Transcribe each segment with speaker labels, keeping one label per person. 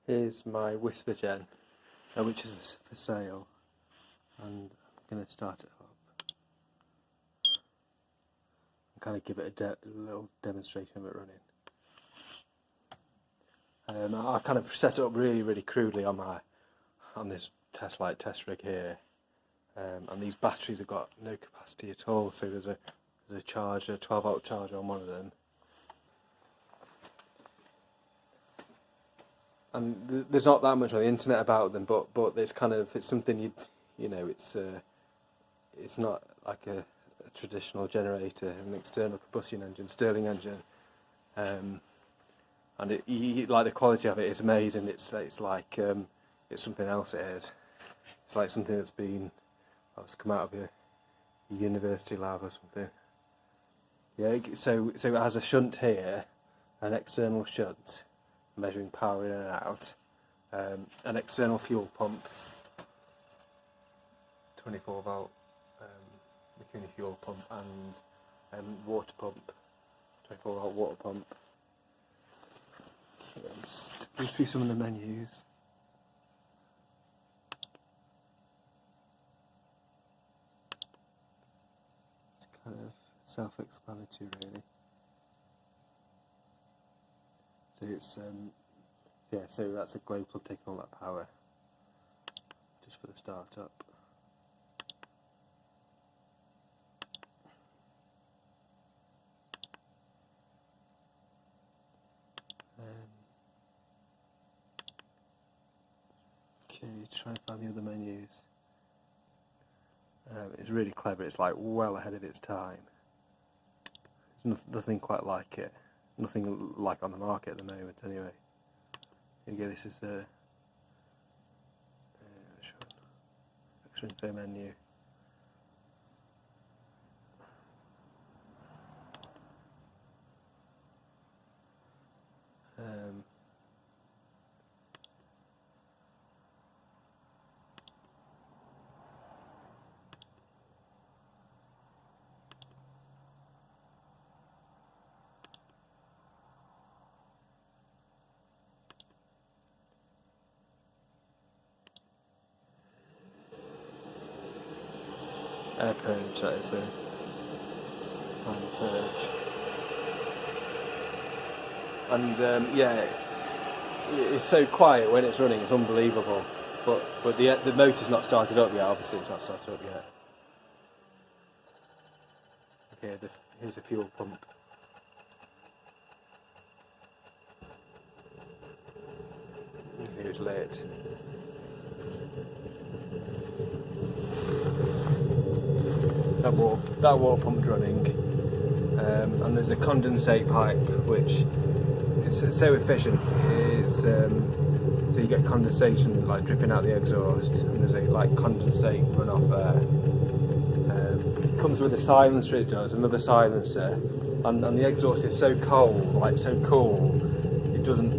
Speaker 1: Here's my WhisperGen, which is for sale, and I'm going to start it up and kind of give it a little demonstration of it running. I kind of set it up really crudely on this test rig here, and these batteries have got no capacity at all. So there's a charger, 12-volt charger on one of them. And there's not that much on the internet about them, but it's something it's not like a traditional generator, an external combustion engine, Stirling engine, and like the quality of it is amazing. It's like it's something else. It is. It's like something that's come out of a university lab or something. Yeah. So it has a shunt here, an external shunt, measuring power in and out, an external fuel pump, 24-volt Mikuni fuel pump, and water pump, 24-volt water pump. Let's go through some of the menus. It's kind of self-explanatory, really. So it's so that's a glow plug taking all that power just for the startup. Okay, try and find the other menus. It's really clever. It's like well ahead of its time. There's nothing quite like it. Nothing like on the market at the moment, anyway. Here you go, this is the extra info menu. Air purge, that is a final purge. And yeah, it's so quiet when it's running, it's unbelievable. But the motor's not started up yet, obviously it's not started up yet. Okay, here's a fuel pump. Here's lit. That water pump's running, and there's a condensate pipe which is so efficient. So you get condensation like dripping out the exhaust, and there's a like condensate runoff there. It comes with a silencer. It does another silencer, and the exhaust is so cold, like so cool. It can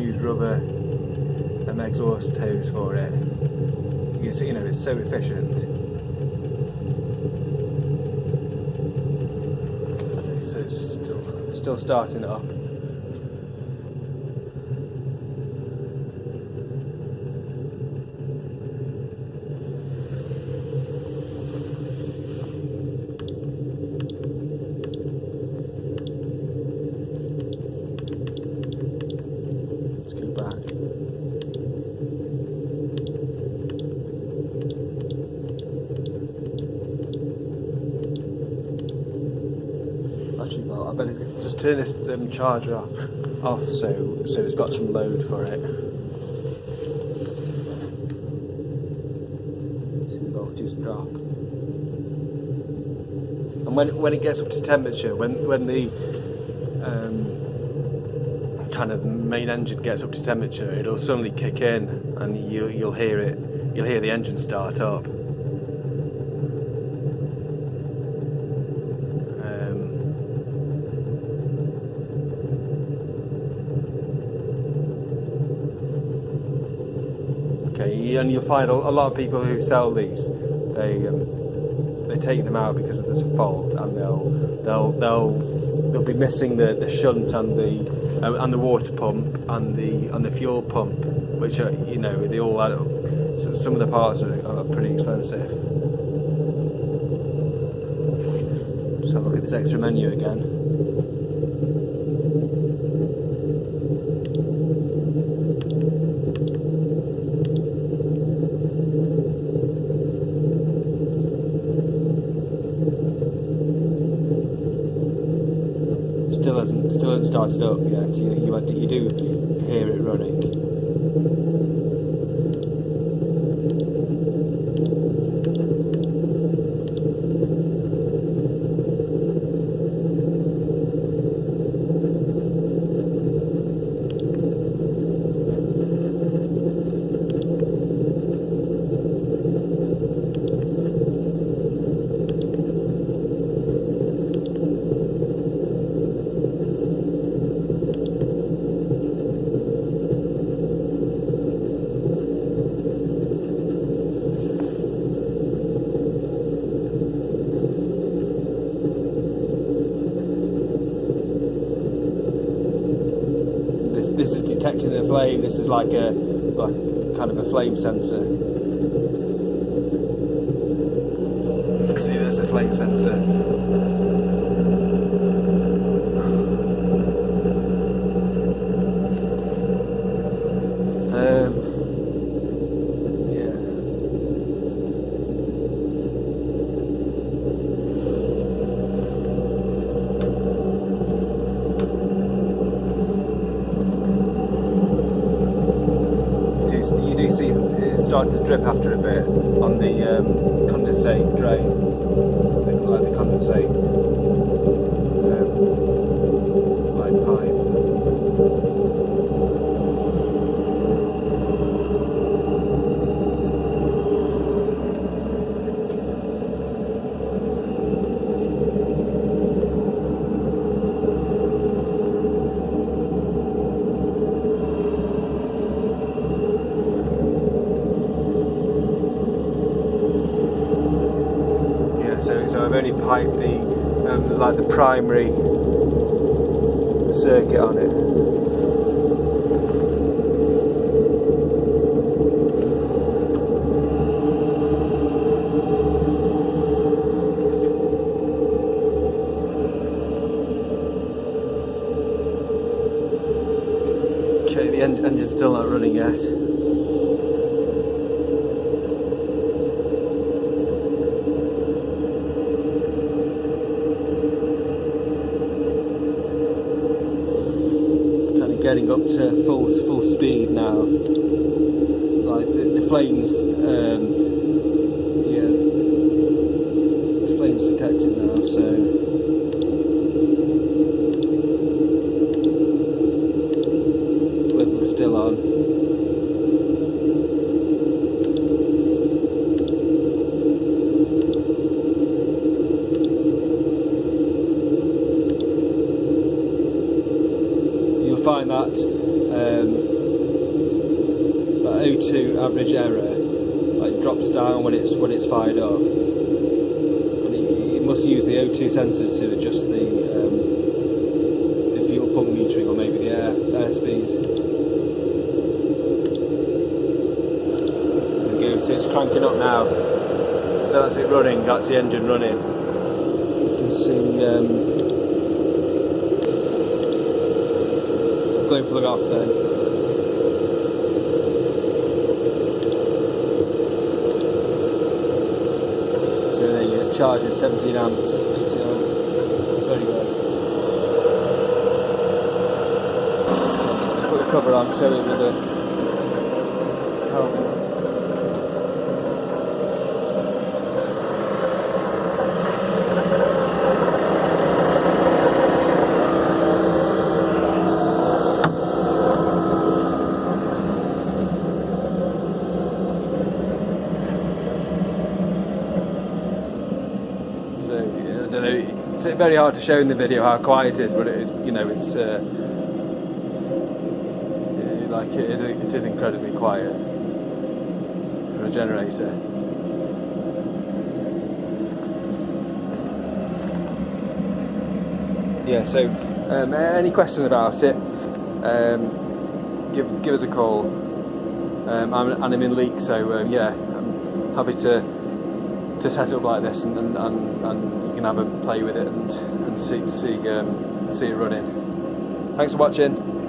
Speaker 1: use rubber exhaust hose for it. It's so efficient. Still starting it up. Let's go back. Actually, well, I better just turn this charger off so it's got some load for it. 2 voltages drop. And when it gets up to temperature, when the kind of main engine gets up to temperature, it'll suddenly kick in, and you'll hear it. You'll hear the engine start up. Okay, and you'll find a lot of people who sell these, they take them out because there's a fault, and they'll they'll be missing the shunt and the water pump and the fuel pump, which are, you know, they all add up. So some of the parts are pretty expensive. So look at this extra menu again. Still hasn't started up yet. You do hear it running. This is detecting the flame. This is like kind of a flame sensor. See, there's a flame sensor. Starting to drip after a bit on the condensate drain, like the condensate like pipe. So I've only piped the primary circuit on it. Okay, the engine's still not running yet. Getting up to full speed now. Like the flames, yeah, the flames detected now. So we're still on. Find that O2 average error like drops down when it's fired up, and it must use the O2 sensor to adjust the fuel pump metering, or maybe the air speed. There we go. So it's cranking up now. So that's it running. That's the engine running. You can see. Glowplug off then. So there you go, it's charged at 17 amps, 18 amps. It's very good. Just put the cover on, show it with the helmet. It's very hard to show in the video how quiet it is, but it's like it is incredibly quiet for a generator. yeah, so any questions about it, give us a call. I'm in Leek, so yeah, I'm happy to set up like this, and you can have a play with it and see it running. Thanks for watching.